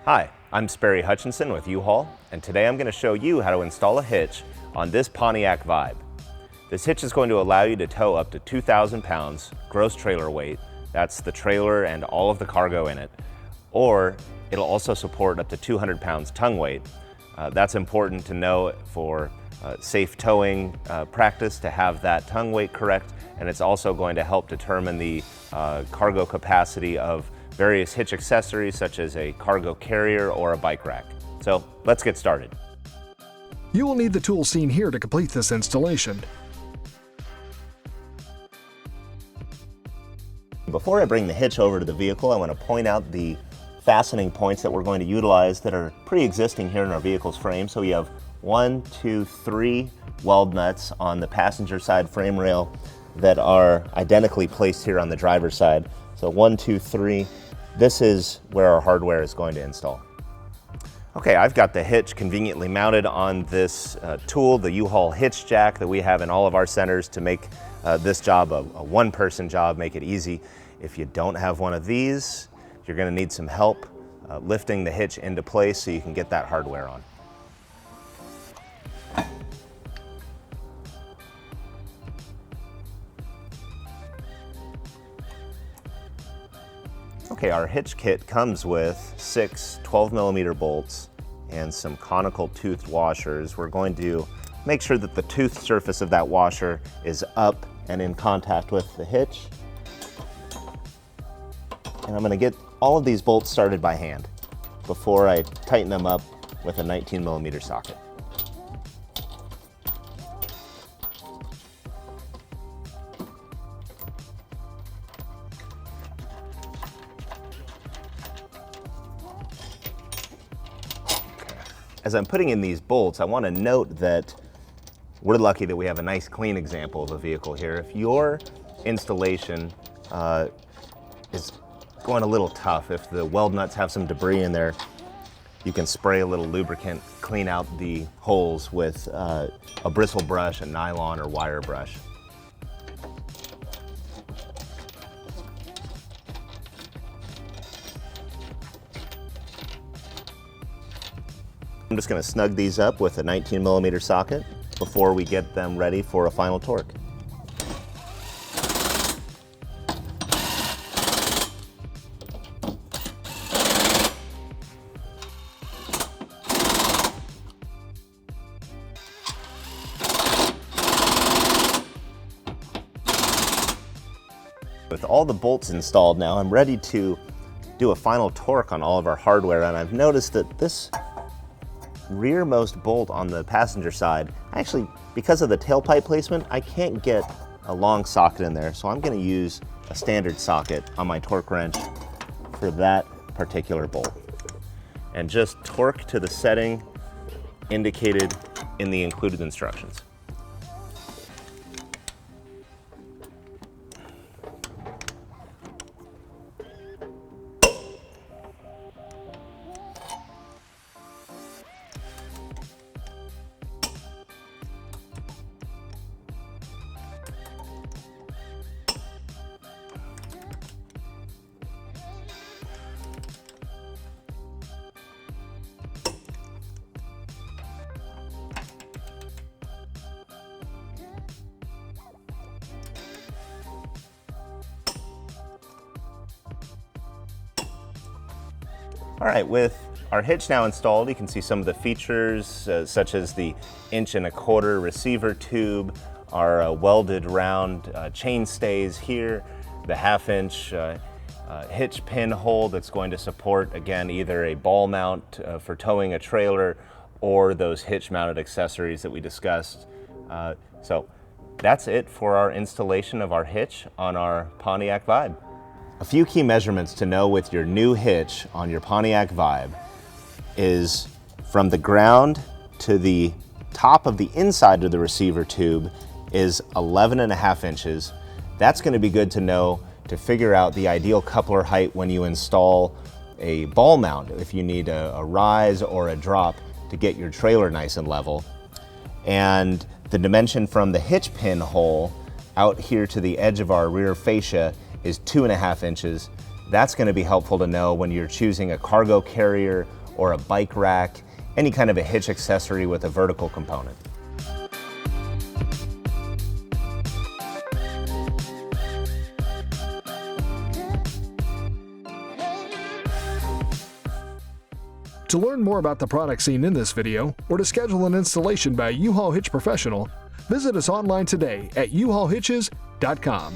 Hi, I'm Sperry Hutchinson with U-Haul, and today I'm going to show you how to install a hitch on this Pontiac Vibe. This hitch is going to allow you to tow up to 2,000 pounds gross trailer weight. That's the trailer and all of the cargo in it. Or it'll also support up to 200 pounds tongue weight. That's important to know for safe towing practice, to have that tongue weight correct, and it's also going to help determine the cargo capacity of various hitch accessories such as a cargo carrier or a bike rack. So let's get started. You will need the tools seen here to complete this installation. Before I bring the hitch over to the vehicle, I want to point out the fastening points that we're going to utilize that are pre-existing here in our vehicle's frame. So we have 1, 2, 3 weld nuts on the passenger side frame rail that are identically placed here on the driver's side. So 1, 2, 3. This is where our hardware is going to install. Okay, I've got the hitch conveniently mounted on this tool, the U-Haul hitch jack that we have in all of our centers to make this job a one-person job, make it easy. If you don't have one of these, you're going to need some help lifting the hitch into place so you can get that hardware on. Okay, our hitch kit comes with 6 12mm bolts and some conical toothed washers. We're going to make sure that the tooth surface of that washer is up and in contact with the hitch. And I'm going to get all of these bolts started by hand before I tighten them up with a 19mm socket. As I'm putting in these bolts, I want to note that we're lucky that we have a nice clean example of a vehicle here. If your installation is going a little tough, if the weld nuts have some debris in there, you can spray a little lubricant, clean out the holes with a bristle brush, a nylon or wire brush. I'm just going to snug these up with a 19mm socket before we get them ready for a final torque. With all the bolts installed now, I'm ready to do a final torque on all of our hardware, and I've noticed that this rearmost bolt on the passenger side, actually, because of the tailpipe placement, I can't get a long socket in there, so I'm going to use a standard socket on my torque wrench for that particular bolt. And just torque to the setting indicated in the included instructions. All right, with our hitch now installed, you can see some of the features such as the 1 1/4" receiver tube, our welded round chain stays here, the 1/2" hitch pin hole that's going to support, again, either a ball mount for towing a trailer or those hitch mounted accessories that we discussed. So that's it for our installation of our hitch on our Pontiac Vibe. A few key measurements to know with your new hitch on your Pontiac Vibe is from the ground to the top of the inside of the receiver tube is 11.5 inches. That's going to be good to know to figure out the ideal coupler height when you install a ball mount, if you need a rise or a drop to get your trailer nice and level. And the dimension from the hitch pin hole out here to the edge of our rear fascia is 2.5 inches. That's going to be helpful to know when you're choosing a cargo carrier or a bike rack, any kind of a hitch accessory with a vertical component. To learn more about the products seen in this video, or to schedule an installation by a U-Haul Hitch professional, visit us online today at uhaulhitches.com.